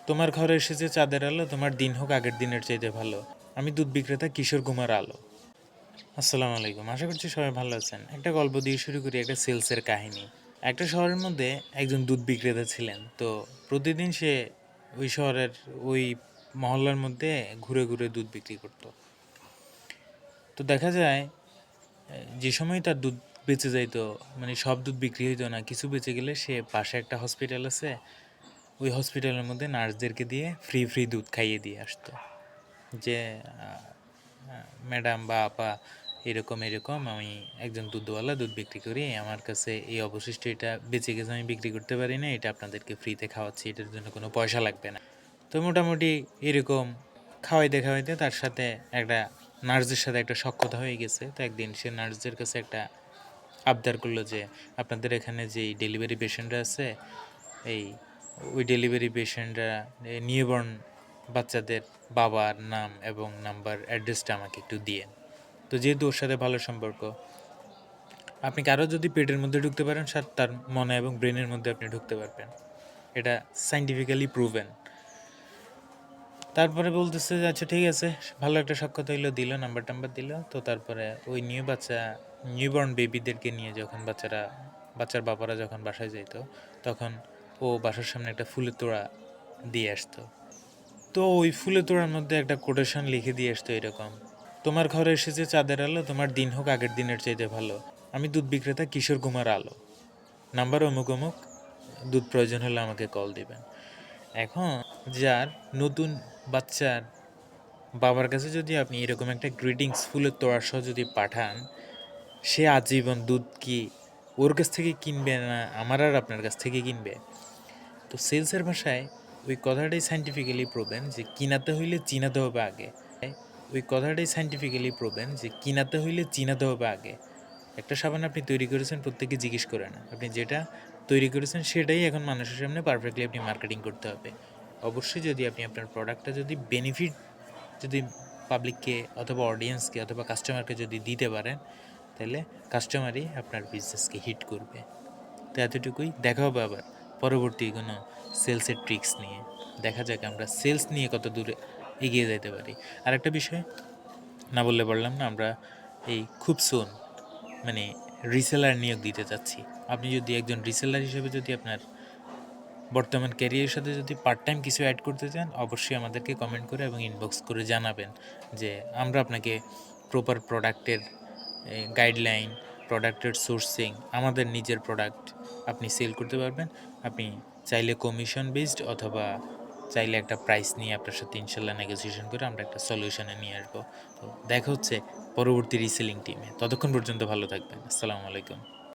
তোমার ঘরে এসেছে চাঁদের আলো, তোমার দিন হোক আগের দিনের চাইতে ভালো। আমি দুধ বিক্রেতা কিশোর কুমার আলো। আসসালামু আলাইকুম, আশা করছি সবাই ভালো আছেন। একটা গল্প দিয়ে শুরু করি, একটা সেলসের কাহিনী। একটা শহরের মধ্যে একজন দুধ বিক্রেতা ছিলেন। তো প্রতিদিন সে ওই শহরের ওই মহল্লার মধ্যে ঘুরে ঘুরে দুধ বিক্রি করত। তো দেখা যায় যে সময় তার দুধ বেঁচে যাইতো, মানে সব দুধ বিক্রি হইতো না, কিছু বেঁচে গেলে সে পাশে একটা হসপিটাল আছে, ওই হসপিটালের মধ্যে নার্সদেরকে দিয়ে ফ্রি ফ্রি দুধ খাইয়ে দিয়ে আসতো। যে ম্যাডাম বা আপা, এরকম এরকম আমি একজন দুধওয়ালা, দুধ বিক্রি করি, আমার কাছে এই অবশিষ্ট এটা বেঁচে গেছে, আমি বিক্রি করতে পারি না, এটা আপনাদেরকে ফ্রিতে খাওয়াচ্ছি, এটার জন্য কোনো পয়সা লাগবে না। তো মোটামুটি এরকম খাওয়াইতে খাওয়াইতে তার সাথে একটা নার্সদের সাথে একটা সখ্যতা হয়ে গেছে। তো একদিন সে নার্সদের কাছে একটা আবদার করলো যে আপনাদের এখানে যেই ডেলিভারি পেশেন্টরা আছে, এই ওই ডেলিভারি পেশেন্টরা নিউবর্ন বাচ্চাদের বাবার নাম এবং নাম্বার অ্যাড্রেসটা আমাকে একটু দিয়ে। তো যেহেতু ওর সাথে ভালো সম্পর্ক, আপনি কারো যদি পেটের মধ্যে ঢুকতে পারেন, তার মনে এবং ব্রেনের মধ্যে আপনি ঢুকতে পারবেন, এটা সাইন্টিফিক্যালি প্রুভেন। তারপরে বলতেছে যে আচ্ছা ঠিক আছে, ভালো একটা সাক্ষাৎ হইলো, দিল নাম্বার টাম্বার দিল। তো তারপরে ওই নিউবর্ন বেবিদেরকে নিয়ে যখন বাচ্চার বাবারা যখন বাসায় যেত, তখন ও বাসার সামনে একটা ফুলের তোড়া দিয়ে আসতো। তো ওই ফুলের তোড়ার মধ্যে একটা কোটেশন লিখে দিয়ে আসতো এরকম: তোমার ঘরে এসেছে চাঁদের আলো, তোমার দিন হোক আগের দিনের চাইতে ভালো। আমি দুধ বিক্রেতা কিশোর কুমার আলো, নাম্বার অমুক অমুক, দুধ প্রয়োজন হলে আমাকে কল দিবেন। এখন যার নতুন বাচ্চার বাবার কাছে যদি আপনি এরকম একটা গ্রিটিংস ফুলের তোড়া সহ যদি পাঠান, সে আজীবন দুধ কি ওর কাছ থেকে কিনবে না আমার আর আপনার কাছ থেকে কিনবে? তো সেলসের ভাষায় ওই কথাটাই সাইন্টিফিক্যালি প্রুভেন যে কিনাতে হইলে চিনাতে হবে আগে। চিনাতে হবে আগে। একটা সাবান আপনি তৈরি করেছেন, প্রত্যেকে জিজ্ঞেস করে না, আপনি যেটা তৈরি করেছেন সেটাই এখন মানুষের সামনে পারফেক্টলি আপনি মার্কেটিং করতে হবে। অবশ্যই যদি আপনি আপনার প্রোডাক্টটা যদি বেনিফিট যদি পাবলিককে অথবা অডিয়েন্সকে অথবা কাস্টমারকে যদি দিতে পারেন, তাহলে কাস্টমারই আপনার বিজনেসকে হিট করবে। তো এতটুকুই, দেখা হবে আবার পরবর্তী কোনো সেলসের ট্রিক্স নিয়ে। দেখা যাক আমরা সেলস নিয়ে কত দূরে এগিয়ে যেতে পারি। আর একটা বিষয় না বললে পারলাম না, আমরা এই খুব সুন মানে রিসেলার নিয়োগ দিতে চাচ্ছি। আপনি যদি একজন রিসেলার হিসেবে যদি আপনার বর্তমান ক্যারিয়ারের সাথে যদি পার্ট টাইম কিছু অ্যাড করতে চান, অবশ্যই আমাদেরকে কমেন্ট করে এবং ইনবক্স করে জানাবেন, যে আমরা আপনাকে প্রপার প্রোডাক্টের গাইডলাইন, প্রোডাক্টের সোর্সিং, আমাদের নিজের প্রোডাক্ট আপনি সেল করতে পারবেন। আপনি চাইলে কমিশন বেসড অথবা চাইলে একটা প্রাইস নিয়ে আপনার সাথে ইনশাল্লাহ নেগোসিয়েশন করে আমরা একটা সলিউশনে নিয়ে আসবো। তো দেখা হচ্ছে পরবর্তী রিসেলিং টিমে। ততক্ষণ পর্যন্ত ভালো থাকবেন। আসসালামু আলাইকুম।